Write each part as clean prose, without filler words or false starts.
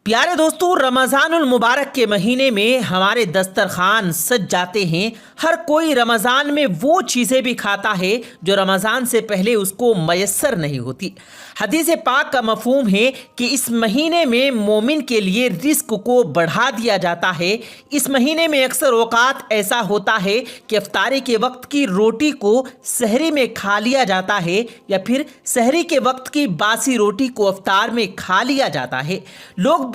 प्यारे दोस्तों, रमज़ानुल मुबारक के महीने में हमारे दस्तरखान सज जाते हैं। हर कोई रमज़ान में वो चीज़ें भी खाता है जो रमज़ान से पहले उसको मयस्सर नहीं होती। हदीस पाक का मफ़हूम है कि इस महीने में मोमिन के लिए रिस्क को बढ़ा दिया जाता है। इस महीने में अक्सर औक़ात ऐसा होता है कि इफ्तारी के वक्त की रोटी को सहरी में खा लिया जाता है या फिर सहरी के वक्त की बासी रोटी को इफ्तार में खा लिया जाता है।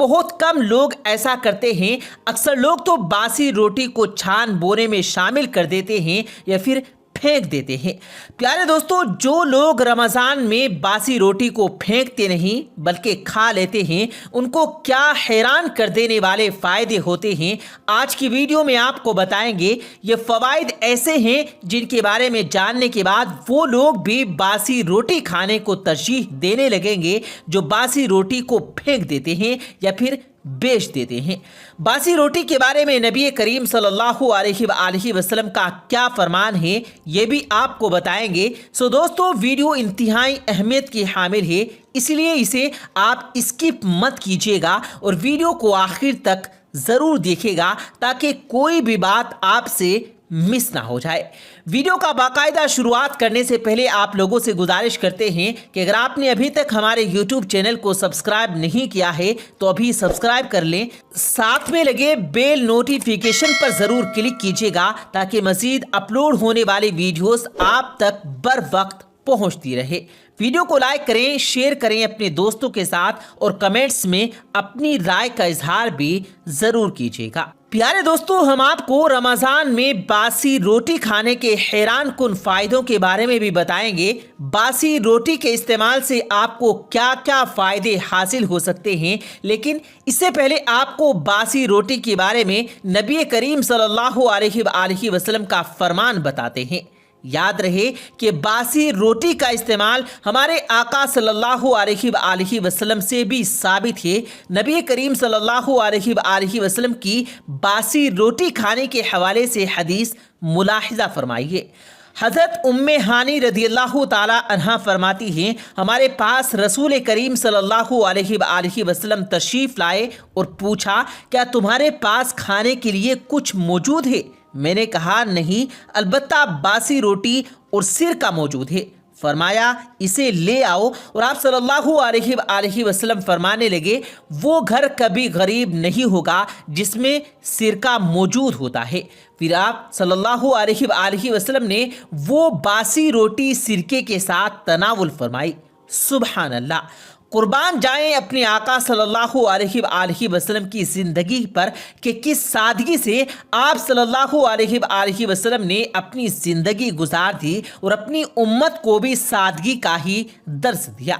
बहुत कम लोग ऐसा करते हैं। अक्सर लोग तो बासी रोटी को छान बोरे में शामिल कर देते हैं या फिर फेंक देते हैं। प्यारे दोस्तों, जो लोग रमज़ान में बासी रोटी को फेंकते नहीं बल्कि खा लेते हैं, उनको क्या हैरान कर देने वाले फ़ायदे होते हैं, आज की वीडियो में आपको बताएंगे। ये फ़वाइद ऐसे हैं जिनके बारे में जानने के बाद वो लोग भी बासी रोटी खाने को तरजीह देने लगेंगे जो बासी रोटी को फेंक देते हैं या फिर बेच देते हैं। बासी रोटी के बारे में नबी करीम सल्लल्लाहु अलैहि वसल्लम का क्या फरमान है, ये भी आपको बताएंगे। सो दोस्तों, वीडियो इंतहाई अहमियत की हामिल है, इसलिए इसे आप स्किप मत कीजिएगा और वीडियो को आखिर तक ज़रूर देखिएगा ताकि कोई भी बात आपसे मिस ना हो जाए। वीडियो का बाकायदा शुरुआत करने से पहले आप लोगों से गुजारिश करते हैं कि अगर आपने अभी तक हमारे YouTube चैनल को सब्सक्राइब नहीं किया है तो अभी सब्सक्राइब कर लें। साथ में लगे बेल नोटिफिकेशन पर ज़रूर क्लिक कीजिएगा ताकि मज़ीद अपलोड होने वाली वीडियोस आप तक बर वक्त पहुँचती रहे। वीडियो को लाइक करें, शेयर करें अपने दोस्तों के साथ और कमेंट्स में अपनी राय का इजहार भी ज़रूर कीजिएगा। प्यारे दोस्तों, हम आपको रमज़ान में बासी रोटी खाने के हैरान कुन फ़ायदों के बारे में भी बताएंगे। बासी रोटी के इस्तेमाल से आपको क्या क्या फ़ायदे हासिल हो सकते हैं, लेकिन इससे पहले आपको बासी रोटी के बारे में नबी करीम सल्लल्लाहु अलैहि वसल्लम का फरमान बताते हैं। याद रहे कि बासी रोटी का इस्तेमाल हमारे आका सल्लल्लाहु अलैहि वसल्लम से भी साबित है। नबी करीम सल्लल्लाहु अलैहि वसल्लम की बासी रोटी खाने के हवाले से हदीस मुलाहिज़ा फरमाइए। हज़रत उम्मे हानी रदियल्लाहु ताला अन्हा फरमाती हैं, हमारे पास रसूल करीम सल्लल्लाहु अलैहि वसल्लम तशरीफ़ लाए और पूछा, क्या तुम्हारे पास खाने के लिए कुछ मौजूद है? मैंने कहा, नहीं, अलबत्ता बासी रोटी और सिरका मौजूद है। फरमाया, इसे ले आओ। और आप सल्लल्लाहु अलैहि वसल्लम फरमाने लगे, वो घर कभी गरीब नहीं होगा जिसमें सिरका मौजूद होता है। फिर आप सल्लल्लाहु अलैहि वसल्लम ने वो बासी रोटी सिरके के साथ तनावुल फरमाई। सुभान अल्लाह, कुर्बान जाएं अपने आका सल्लल्लाहु अलैहि वसल्लम की ज़िंदगी पर कि किस सादगी से आप सल्लल्लाहु अलैहि वसल्लम ने अपनी ज़िंदगी गुजार दी और अपनी उम्मत को भी सादगी का ही दर्स दिया।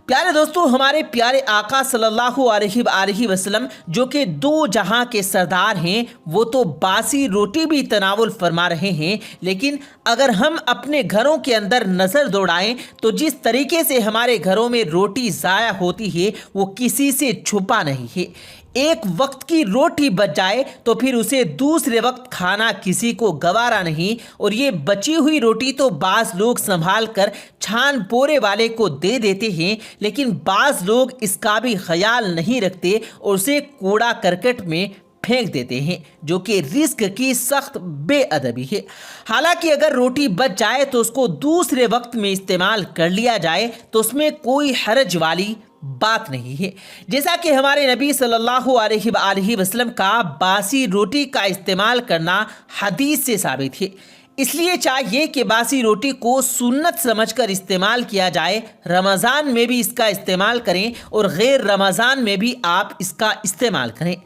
प्यारे दोस्तों, हमारे प्यारे आका सल्लल्लाहु अलैहि वसल्लम जो कि दो जहां के सरदार हैं, वो तो बासी रोटी भी तनावुल फरमा रहे हैं, लेकिन अगर हम अपने घरों के अंदर नज़र दौड़ाएं तो जिस तरीके से हमारे घरों में रोटी ज़ाया होती है वो किसी से छुपा नहीं है। एक वक्त की रोटी बच जाए तो फिर उसे दूसरे वक्त खाना किसी को गवारा नहीं, और ये बची हुई रोटी तो बाज़ लोग संभाल कर छान पोरे वाले को दे देते हैं, लेकिन बाज़ लोग इसका भी ख्याल नहीं रखते और उसे कूड़ा करकट में फेंक देते हैं, जो कि रिस्क की सख्त बेअदबी है। हालांकि अगर रोटी बच जाए तो उसको दूसरे वक्त में इस्तेमाल कर लिया जाए तो उसमें कोई हर्ज वाली बात नहीं है। जैसा कि हमारे नबी सल्लल्लाहु अलैहि वसल्लम का बासी रोटी का इस्तेमाल करना हदीस से साबित है, इसलिए चाहिए कि बासी रोटी को सुन्नत समझकर इस्तेमाल किया जाए। रमज़ान में भी इसका इस्तेमाल करें और गैर रमज़ान में भी आप इसका इस्तेमाल करें।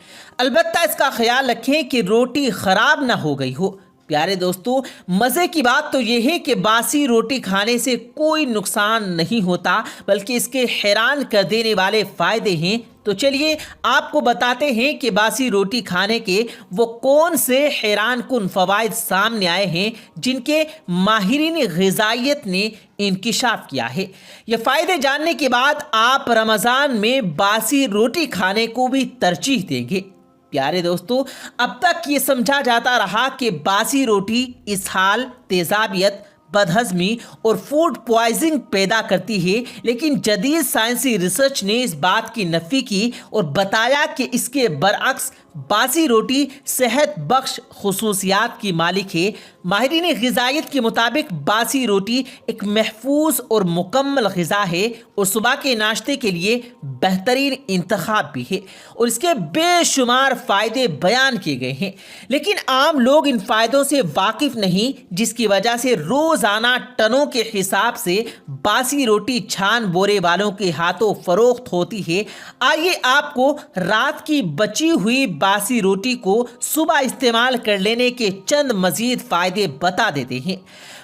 अलबत्ता इसका ख्याल रखें कि रोटी ख़राब ना हो गई हो। प्यारे दोस्तों, मज़े की बात तो यह है कि बासी रोटी खाने से कोई नुकसान नहीं होता बल्कि इसके हैरान कर देने वाले फ़ायदे हैं। तो चलिए आपको बताते हैं कि बासी रोटी खाने के वो कौन से हैरान कुन फ़वाइद सामने आए हैं जिनके माहिरीन ग़िज़ाइयत ने इंकिशाफ किया है। ये फ़ायदे जानने के बाद आप रमज़ान में बासी रोटी खाने को भी तरजीह देंगे। प्यारे दोस्तों, अब तक ये समझा जाता रहा कि बासी रोटी इसहाल, तेज़ाबियत, بدہضمی اور فوڈ پوائزنگ پیدا کرتی ہے، لیکن جدید سائنسی ریسرچ نے اس بات کی نفی کی اور بتایا کہ اس کے برعکس باسی روٹی صحت بخش خصوصیات کی مالک ہے۔ ماہرین غذائیت کے مطابق باسی روٹی ایک محفوظ اور مکمل غذا ہے اور صبح کے ناشتے کے لیے بہترین انتخاب بھی ہے، اور اس کے بے شمار فائدے بیان کیے گئے ہیں، لیکن عام لوگ ان فائدوں سے واقف نہیں، جس کی وجہ سے روزانہ ٹنوں کے حساب سے باسی روٹی چھان بورے والوں کے ہاتھوں فروخت ہوتی ہے۔ آئیے آپ کو رات کی بچی ہوئی باسی روٹی کو صبح استعمال کر لینے کے چند مزید فائدے بتا دیتے ہیں۔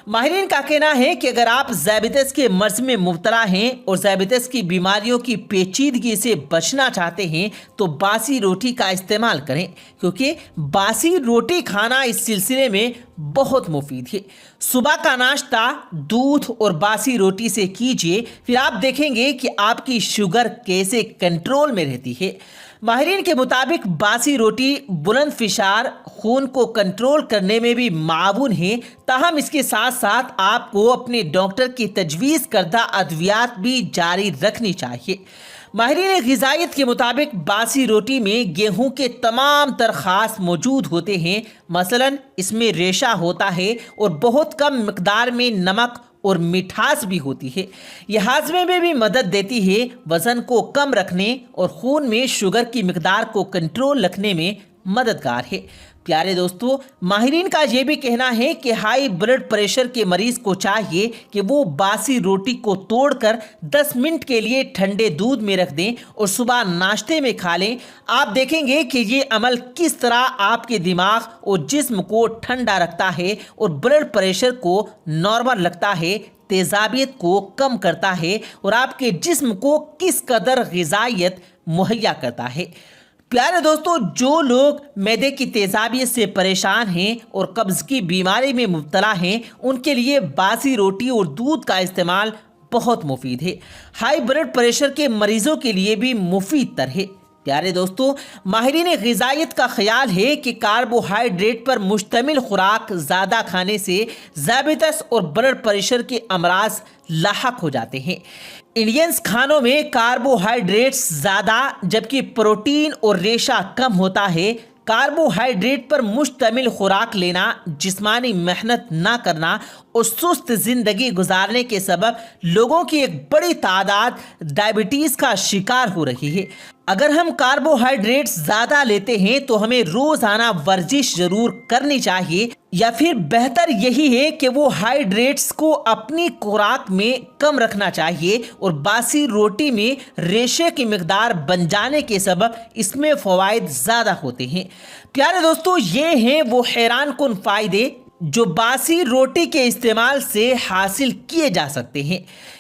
ماہرین کا کہنا ہے کہ اگر آپ ذیابیطس کے مرض میں مبتلا ہیں اور ذیابیطس کی بیماریوں کی پیچیدگی سے بچنا چاہتے ہیں تو باسی روٹی کا استعمال کریں، کیونکہ باسی روٹی کھانا اس سلسلے میں بہت مفید ہے۔ صبح کا ناشتہ دودھ اور باسی روٹی سے کیجیے، پھر آپ دیکھیں گے کہ آپ کی شوگر کیسے کنٹرول میں رہتی ہے۔ ماہرین کے مطابق باسی روٹی بلند فشار خون کو کنٹرول کرنے میں بھی معاون ہے، تاہم اس کے ساتھ ساتھ آپ کو اپنے ڈاکٹر کی تجویز کردہ ادویات بھی جاری رکھنی چاہیے۔ ماہرین غذائیت کے مطابق باسی روٹی میں گیہوں کے تمام تر خاص موجود ہوتے ہیں، مثلا اس میں ریشہ ہوتا ہے اور بہت کم مقدار میں نمک اور مٹھاس بھی ہوتی ہے۔ یہ ہاضمے میں بھی مدد دیتی ہے، وزن کو کم رکھنے اور خون میں شوگر کی مقدار کو کنٹرول رکھنے میں مددگار ہے۔ پیارے دوستو، ماہرین کا یہ بھی کہنا ہے کہ ہائی بلڈ پریشر کے مریض کو چاہیے کہ وہ باسی روٹی کو توڑ کر 10 منٹ کے لیے ٹھنڈے دودھ میں رکھ دیں اور صبح ناشتے میں کھا لیں۔ آپ دیکھیں گے کہ یہ عمل کس طرح آپ کے دماغ اور جسم کو ٹھنڈا رکھتا ہے اور بلڈ پریشر کو نارمل رکھتا ہے، تیزابیت کو کم کرتا ہے اور آپ کے جسم کو کس قدر غذائیت مہیا کرتا ہے۔ پیارے دوستو، جو لوگ معدے کی تیزابیت سے پریشان ہیں اور قبض کی بیماری میں مبتلا ہیں، ان کے لیے باسی روٹی اور دودھ کا استعمال بہت مفید ہے۔ ہائی بلڈ پریشر کے مریضوں کے لیے بھی مفید تر ہے۔ پیارے دوستو، ماہرین غذائیت کا خیال ہے کہ کاربوہائیڈریٹ پر مشتمل خوراک زیادہ کھانے سے ذیابیطس اور بلڈ پریشر کے امراض لاحق ہو جاتے ہیں۔ انڈینز کھانوں میں کاربوہائیڈریٹس زیادہ جبکہ پروٹین اور ریشہ کم ہوتا ہے۔ کاربوہائیڈریٹ پر مشتمل خوراک لینا، جسمانی محنت نہ کرنا اور سست زندگی گزارنے کے سبب لوگوں کی ایک بڑی تعداد ڈائبٹیز کا شکار ہو رہی ہے۔ اگر ہم کاربوہائیڈریٹ زیادہ لیتے ہیں تو ہمیں روزانہ ورزش ضرور کرنی چاہیے، یا پھر بہتر یہی ہے کہ وہ ہائیڈریٹس کو اپنی خوراک میں کم رکھنا چاہیے، اور باسی روٹی میں ریشے کی مقدار بن جانے کے سبب اس میں فوائد زیادہ ہوتے ہیں۔ پیارے دوستو، یہ ہیں وہ حیران کن فائدے جو باسی روٹی کے استعمال سے حاصل کیے جا سکتے ہیں۔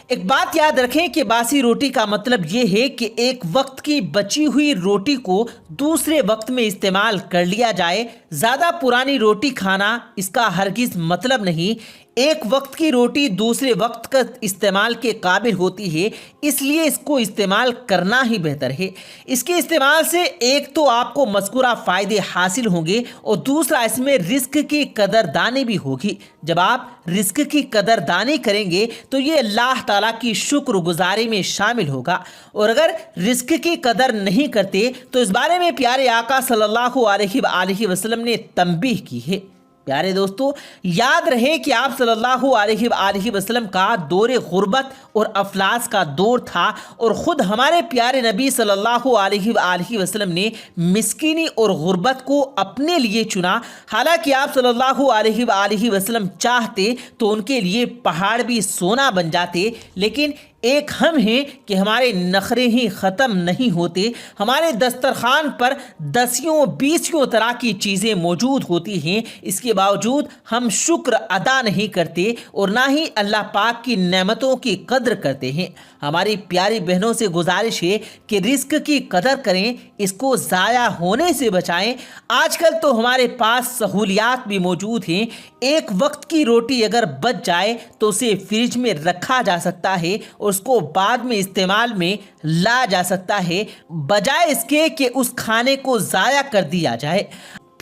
ایک بات یاد رکھیں کہ باسی روٹی کا مطلب یہ ہے کہ ایک وقت کی بچی ہوئی روٹی کو دوسرے وقت میں استعمال کر لیا جائے۔ زیادہ پرانی روٹی کھانا اس کا ہرگز مطلب نہیں۔ ایک وقت کی روٹی دوسرے وقت کا استعمال کے قابل ہوتی ہے، اس لیے اس کو استعمال کرنا ہی بہتر ہے۔ اس کے استعمال سے ایک تو آپ کو مذکورہ فائدے حاصل ہوں گے، اور دوسرا اس میں رزق کی قدردانی بھی ہوگی۔ جب آپ رزق کی قدردانی کریں گے تو یہ اللہ تعالیٰ کی شکر گزاری میں شامل ہوگا، اور اگر رزق کی قدر نہیں کرتے تو اس بارے میں پیارے آقا صلی اللہ علیہ وآلہ وسلم نے تنبیہ کی ہے۔ پیارے دوستو، یاد رہے کہ آپ صلی اللہ علیہ وآلہ وسلم کا دور غربت اور افلاس کا دور تھا، اور خود ہمارے پیارے نبی صلی اللہ علیہ وآلہ وسلم نے مسکینی اور غربت کو اپنے لیے چنا۔ حالانکہ آپ صلی اللہ علیہ وآلہ وسلم چاہتے تو ان کے لیے پہاڑ بھی سونا بن جاتے، لیکن ایک ہم ہیں کہ ہمارے نخرے ہی ختم نہیں ہوتے۔ ہمارے دسترخوان پر 10-20 طرح کی چیزیں موجود ہوتی ہیں، اس کے باوجود ہم شکر ادا نہیں کرتے اور نہ ہی اللہ پاک کی نعمتوں کی قدر کرتے ہیں۔ ہماری پیاری بہنوں سے گزارش ہے کہ رزق کی قدر کریں، اس کو ضائع ہونے سے بچائیں۔ آج کل تو ہمارے پاس سہولیات بھی موجود ہیں۔ ایک وقت کی روٹی اگر بچ جائے تو اسے فریج میں رکھا جا سکتا ہے اور اس کو بعد میں استعمال میں لا جا سکتا ہے، بجائے اس کے کہ اس کھانے کو ضائع کر دیا جائے۔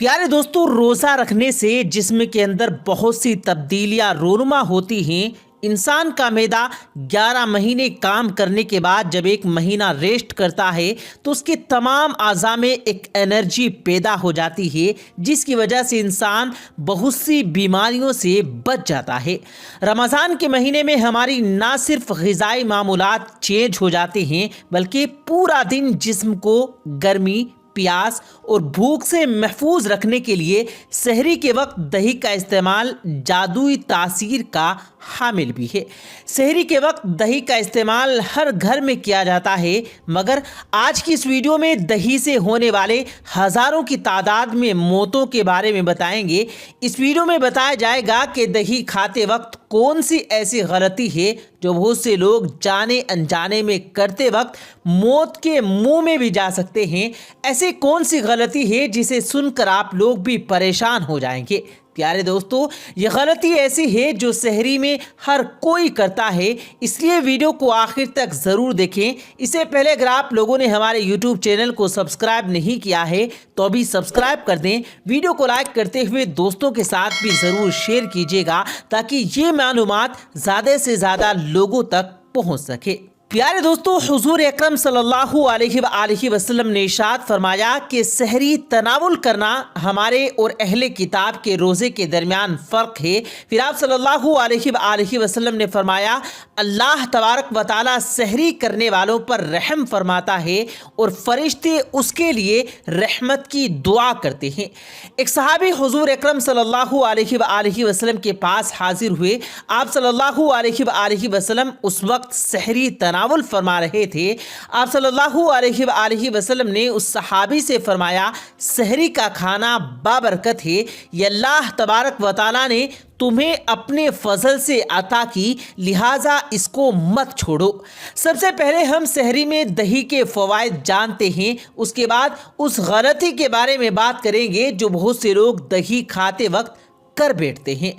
प्यारे दोस्तों, रोज़ा रखने से जिस्म के अंदर बहुत सी तब्दीलियां रूनुमा होती हैं। इंसान का मैदा 11 महीने काम करने के बाद जब एक महीना रेस्ट करता है तो उसके तमाम अज़ा में एक एनर्जी पैदा हो जाती है, जिसकी वजह से इंसान बहुत सी बीमारियों से बच जाता है। रमज़ान के महीने में हमारी ना सिर्फ ग़िज़ाई मामूलात चेंज हो जाते हैं, बल्कि पूरा दिन जिस्म को गर्मी, प्यास और भूख से महफूज रखने के लिए सहरी के वक्त दही का इस्तेमाल जादुई तासीर का हामिल भी है। सहरी के वक्त दही का इस्तेमाल हर घर में किया जाता है, मगर आज की इस वीडियो में दही से होने वाले हज़ारों की तादाद में मौतों के बारे में बताएंगे। इस वीडियो में बताया जाएगा कि दही खाते वक्त कौन सी ऐसी गलती है जो बहुत से लोग जाने अनजाने में करते वक्त मौत के मुंह में भी जा सकते हैं। ऐसी कौन सी गलती है जिसे सुनकर आप लोग भी परेशान हो जाएंगे। प्यारे दोस्तों, ये गलती ऐसी है जो सहरी में हर कोई करता है, इसलिए वीडियो को आखिर तक ज़रूर देखें। इससे पहले अगर आप लोगों ने हमारे YouTube चैनल को सब्सक्राइब नहीं किया है तो अभी सब्सक्राइब कर दें। वीडियो को लाइक करते हुए दोस्तों के साथ भी ज़रूर शेयर कीजिएगा ताकि ये मालूमात ज़्यादा से ज़्यादा लोगों तक पहुँच सके। प्यारे दोस्तों, हुजूर अकरम सल्लल्लाहु अलैहि वसल्लम ने इरशाद फरमाया कि सहरी तनावुल करना हमारे और अहले किताब के रोज़े के दरमियान फ़र्क है। फिर आप सल्लल्लाहु अलैहि वसल्लम ने फरमाया, अल्लाह तबारक व तआला सहरी करने वालों पर रहम फरमाता है और फरिश्ते उसके लिए रहमत की दुआ करते हैं। एक सहाबी हुजूर अकरम सल्लल्लाहु अलैहि वसल्लम के पास हाजिर हुए। आप सल्लल्लाहु अलैहि वसल्लम उस वक्त सहरी तनावुल फरमा रहे थे। आप सल्लल्लाहु अलैहि वसल्लम ने उस सहाबी से फरमाया, सहरी का खाना बाबरकत है, ये अल्लाह तबारक व तआला ने तुम्हें अपने फजल से अता की, लिहाजा इसको मत छोड़ो। सबसे पहले हम सहरी में दही के फ़वाइद जानते हैं, उसके बाद उस गलती के बारे में बात करेंगे जो बहुत से लोग दही खाते वक्त कर बैठते हैं।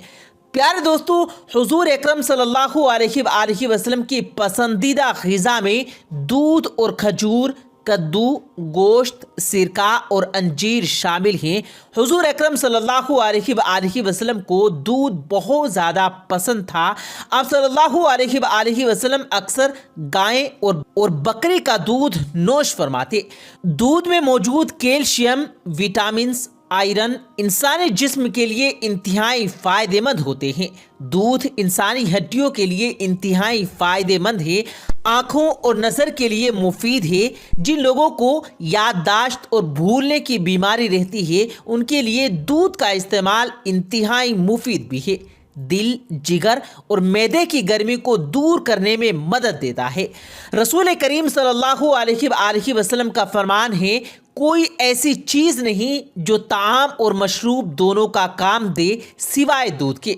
प्यारे दोस्तों, हुजूर अकरम सल्लल्लाहु अलैहि वसल्लम की पसंदीदा ग़िज़ा में दूध और खजूर, कद्दू, गोश्त, सिरका और अंजीर शामिल हैं। हुजूर अकरम सल्लल्लाहु अलैहि वसल्लम को दूध बहुत ज़्यादा पसंद था। आप सल्लल्लाहु अलैहि वसल्लम अक्सर गाय और बकरी का दूध नोश फरमाते। दूध में मौजूद कैल्शियम, विटामिन्स, आयरन इंसानी जिस्म के लिए इंतहाई फ़ायदेमंद होते हैं। दूध इंसानी हड्डियों के लिए इंतहाई फ़ायदेमंद है, आँखों और नज़र के लिए मुफीद है। जिन लोगों को याददाश्त और भूलने की बीमारी रहती है, उनके लिए दूध का इस्तेमाल इंतहाई मुफीद भी है। दिल, जिगर और मैदे की गर्मी को दूर करने में मदद देता है। रसूल करीम सल्लल्लाहु अलैहि वसल्लम का फरमान है, कोई ऐसी चीज़ नहीं जो ताम और मशरूब दोनों का काम दे सिवाय दूध के।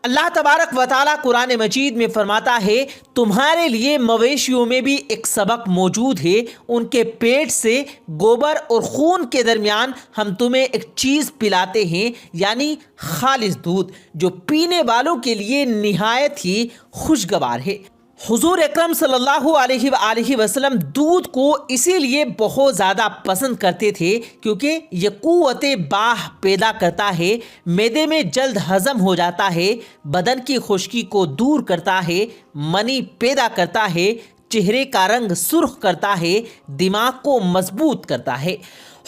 अल्लाह तबारक व तआला कुरान मजीद में फरमाता है, तुम्हारे लिए मवेशियों में भी एक सबक मौजूद है, उनके पेट से गोबर और खून के दरमियान हम तुम्हें एक चीज़ पिलाते हैं, यानी खालिस दूध, जो पीने वालों के लिए निहायत ही खुशगवार है। हुजूर अकरम सल्लल्लाहु अलैहि वसल्लम दूध को इसीलिए बहुत ज़्यादा पसंद करते थे क्योंकि ये क़ुव्वत बाह पैदा करता है, मैदे में जल्द हज़म हो जाता है, बदन की खुश्की को दूर करता है, मनी पैदा करता है, चेहरे का रंग सुर्ख करता है, दिमाग को मजबूत करता है।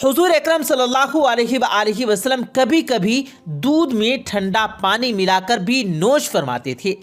हुजूर अकरम सल्लल्लाहु अलैहि वसल्लम कभी कभी दूध में ठंडा पानी मिलाकर भी नोश फरमाते थे।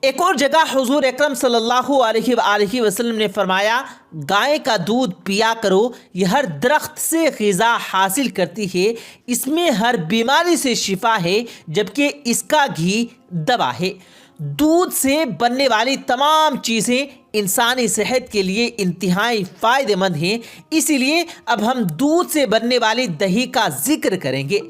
एक और जगह हुजूर अकरम सल्लल्लाहु अलैहि वसल्लम ने फरमाया, गाय का दूध पिया करो, यह हर दरख्त से ग़िज़ा हासिल करती है, इसमें हर बीमारी से शिफा है, जबकि इसका घी दवा है। दूध से बनने वाली तमाम चीज़ें इंसानी सेहत के लिए इंतहाई फ़ायदेमंद हैं, इसीलिए अब हम दूध से बनने वाली दही का जिक्र करेंगे।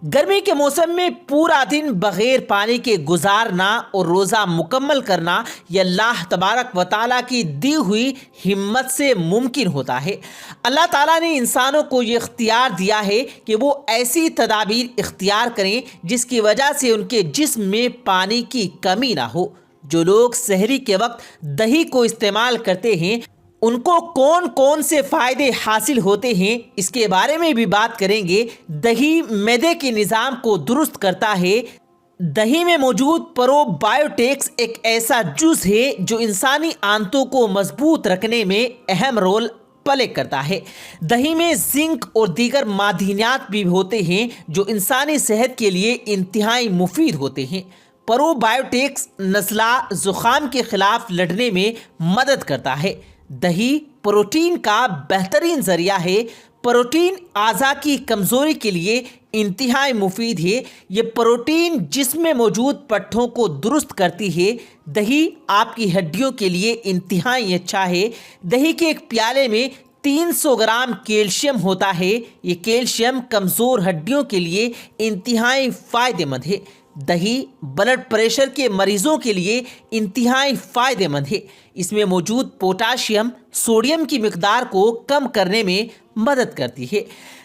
गर्मी के मौसम में पूरा दिन बग़ैर पानी के गुजारना और रोज़ा मुकम्मल करना यह अल्लाह तबारक व तआला की दी हुई हिम्मत से मुमकिन होता है। अल्लाह ताला ने इंसानों को ये इख्तियार दिया है कि वो ऐसी तदाबीर इख्तियार करें जिसकी वजह से उनके जिस्म में पानी की कमी ना हो। जो लोग सहरी के वक्त दही को इस्तेमाल करते हैं ان کو کون کون سے فائدے حاصل ہوتے ہیں اس کے بارے میں بھی بات کریں گے۔ دہی معدے کے نظام کو درست کرتا ہے۔ دہی میں موجود پرو بایوٹکس ایک ایسا جز ہے جو انسانی آنتوں کو مضبوط رکھنے میں اہم رول پلے کرتا ہے۔ دہی میں زنک اور دیگر معدنیات بھی ہوتے ہیں جو انسانی صحت کے لیے انتہائی مفید ہوتے ہیں۔ پرو بایوٹکس نزلہ زکام کے خلاف لڑنے میں مدد کرتا ہے۔ دہی پروٹین کا بہترین ذریعہ ہے۔ پروٹین اعضاء کی کمزوری کے لیے انتہائی مفید ہے۔ یہ پروٹین جسم میں موجود پٹھوں کو درست کرتی ہے۔ دہی آپ کی ہڈیوں کے لیے انتہائی اچھا ہے۔ دہی کے ایک پیالے میں 300 گرام کیلشیم ہوتا ہے۔ یہ کیلشیم کمزور ہڈیوں کے لیے انتہائی فائدہ مند ہے۔ دہی بلڈ پریشر کے مریضوں کے لیے انتہائی فائدہ مند ہے۔ اس میں موجود پوٹاشیم سوڈیم کی مقدار کو کم کرنے میں مدد کرتی ہے۔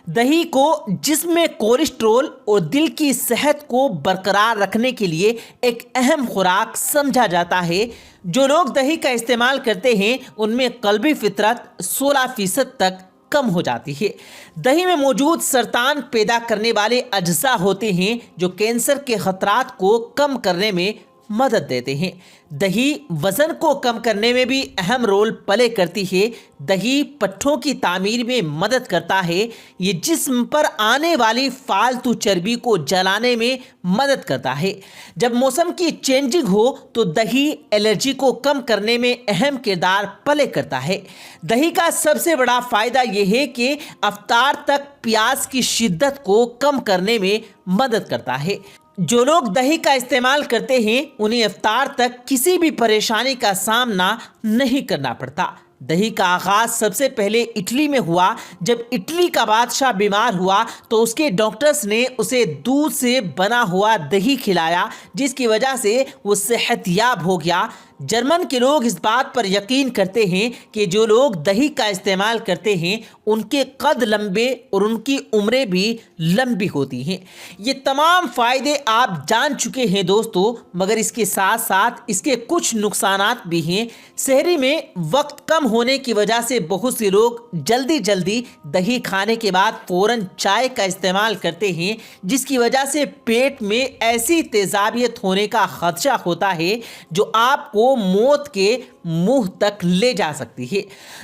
دہی کو جسم میں کولیسٹرول اور دل کی صحت کو برقرار رکھنے کے لیے ایک اہم خوراک سمجھا جاتا ہے۔ جو لوگ دہی کا استعمال کرتے ہیں ان میں قلبی فطرت 16% تک کم ہو جاتی ہے۔ دہی میں موجود سرطان پیدا کرنے والے اجزاء ہوتے ہیں جو کینسر کے خطرات کو کم کرنے میں مدد دیتے ہیں۔ دہی وزن کو کم کرنے میں بھی اہم رول پلے کرتی ہے۔ دہی پٹھوں کی تعمیر میں مدد کرتا ہے۔ یہ جسم پر آنے والی فالتو چربی کو جلانے میں مدد کرتا ہے۔ جب موسم کی چینجنگ ہو تو دہی الرجی کو کم کرنے میں اہم کردار پلے کرتا ہے۔ دہی کا سب سے بڑا فائدہ یہ ہے کہ افطار تک پیاس کی شدت کو کم کرنے میں مدد کرتا ہے۔ جو لوگ دہی کا استعمال کرتے ہیں انہیں افطار تک کسی بھی پریشانی کا سامنا نہیں کرنا پڑتا۔ دہی کا آغاز سب سے پہلے اٹلی میں ہوا۔ جب اٹلی کا بادشاہ بیمار ہوا تو اس کے ڈاکٹرز نے اسے دودھ سے بنا ہوا دہی کھلایا، جس کی وجہ سے وہ صحت یاب ہو گیا۔ جرمن کے لوگ اس بات پر یقین کرتے ہیں کہ جو لوگ دہی کا استعمال کرتے ہیں ان کے قد لمبے اور ان کی عمریں بھی لمبی ہوتی ہیں۔ یہ تمام فائدے آپ جان چکے ہیں دوستو، مگر اس کے ساتھ ساتھ اس کے کچھ نقصانات بھی ہیں۔ سحری میں وقت کم ہونے کی وجہ سے بہت سے لوگ جلدی دہی کھانے کے بعد فوراً چائے کا استعمال کرتے ہیں، جس کی وجہ سے پیٹ میں ایسی تیزابیت ہونے کا خدشہ ہوتا ہے جو آپ کو موت کے منہ تک لے جا سکتی ہے۔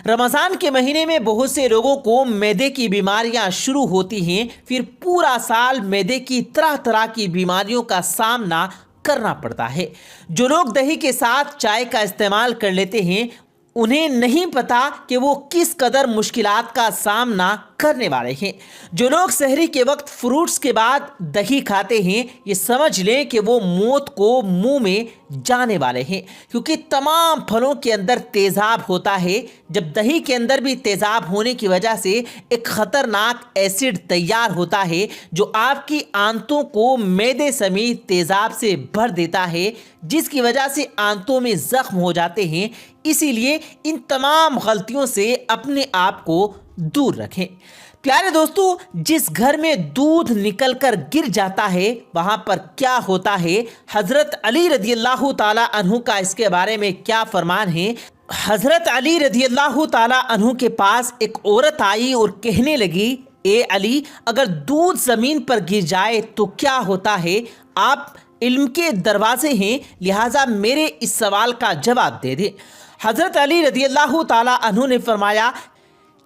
رمضان کے مہینے میں بہت سے لوگوں کو معدے کی بیماریاں شروع ہوتی ہیں، پھر پورا سال معدے کی طرح کی بیماریوں کا سامنا کرنا پڑتا ہے۔ جو لوگ دہی کے ساتھ چائے کا استعمال کر لیتے ہیں انہیں نہیں پتا کہ وہ کس قدر مشکلات کا سامنا کرنے والے ہیں۔ جو لوگ سحری کے وقت فروٹس کے بعد دہی کھاتے ہیں یہ سمجھ لیں کہ وہ موت کو منہ میں جانے والے ہیں، کیونکہ تمام پھلوں کے اندر تیزاب ہوتا ہے۔ جب دہی کے اندر بھی تیزاب ہونے کی وجہ سے ایک خطرناک ایسڈ تیار ہوتا ہے جو آپ کی آنتوں کو معدے سمیت تیزاب سے بھر دیتا ہے، جس کی وجہ سے آنتوں میں زخم ہو جاتے ہیں۔ اسی لیے ان تمام غلطیوں سے اپنے آپ کو دور رکھیں۔ پیارے دوستو، جس گھر میں دودھ نکل کر گر جاتا ہے وہاں پر کیا ہوتا ہے؟ حضرت علی رضی اللہ تعالی عنہ کا اس کے بارے میں کیا فرمان ہے؟ حضرت علی رضی اللہ تعالی عنہ کے پاس ایک عورت آئی اور کہنے لگی، اے علی، اگر دودھ زمین پر گر جائے تو کیا ہوتا ہے؟ آپ علم کے دروازے ہیں، لہٰذا میرے اس سوال کا جواب دے دیں۔ حضرت علی رضی اللہ تعالی عنہ نے فرمایا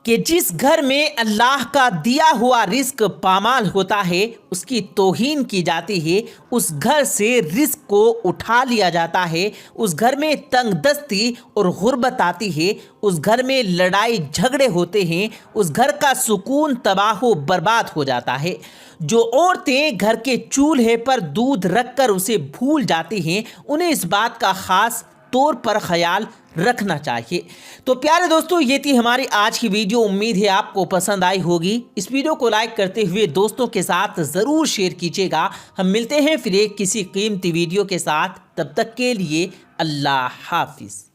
کہ جس گھر میں اللہ کا دیا ہوا رزق پامال ہوتا ہے اس کی توہین کی جاتی ہے، اس گھر سے رزق کو اٹھا لیا جاتا ہے، اس گھر میں تنگ دستی اور غربت آتی ہے، اس گھر میں لڑائی جھگڑے ہوتے ہیں، اس گھر کا سکون تباہ و برباد ہو جاتا ہے۔ جو عورتیں گھر کے چولہے پر دودھ رکھ کر اسے بھول جاتی ہیں انہیں اس بات کا خاص طور پر خیال رکھنا چاہیے۔ تو پیارے دوستو، یہ تھی ہماری آج کی ویڈیو۔ امید ہے آپ کو پسند آئی ہوگی۔ اس ویڈیو کو لائک کرتے ہوئے دوستوں کے ساتھ ضرور شیئر کیجیے گا۔ ہم ملتے ہیں پھر ایک کسی قیمتی ویڈیو کے ساتھ، تب تک کے لیے اللہ حافظ۔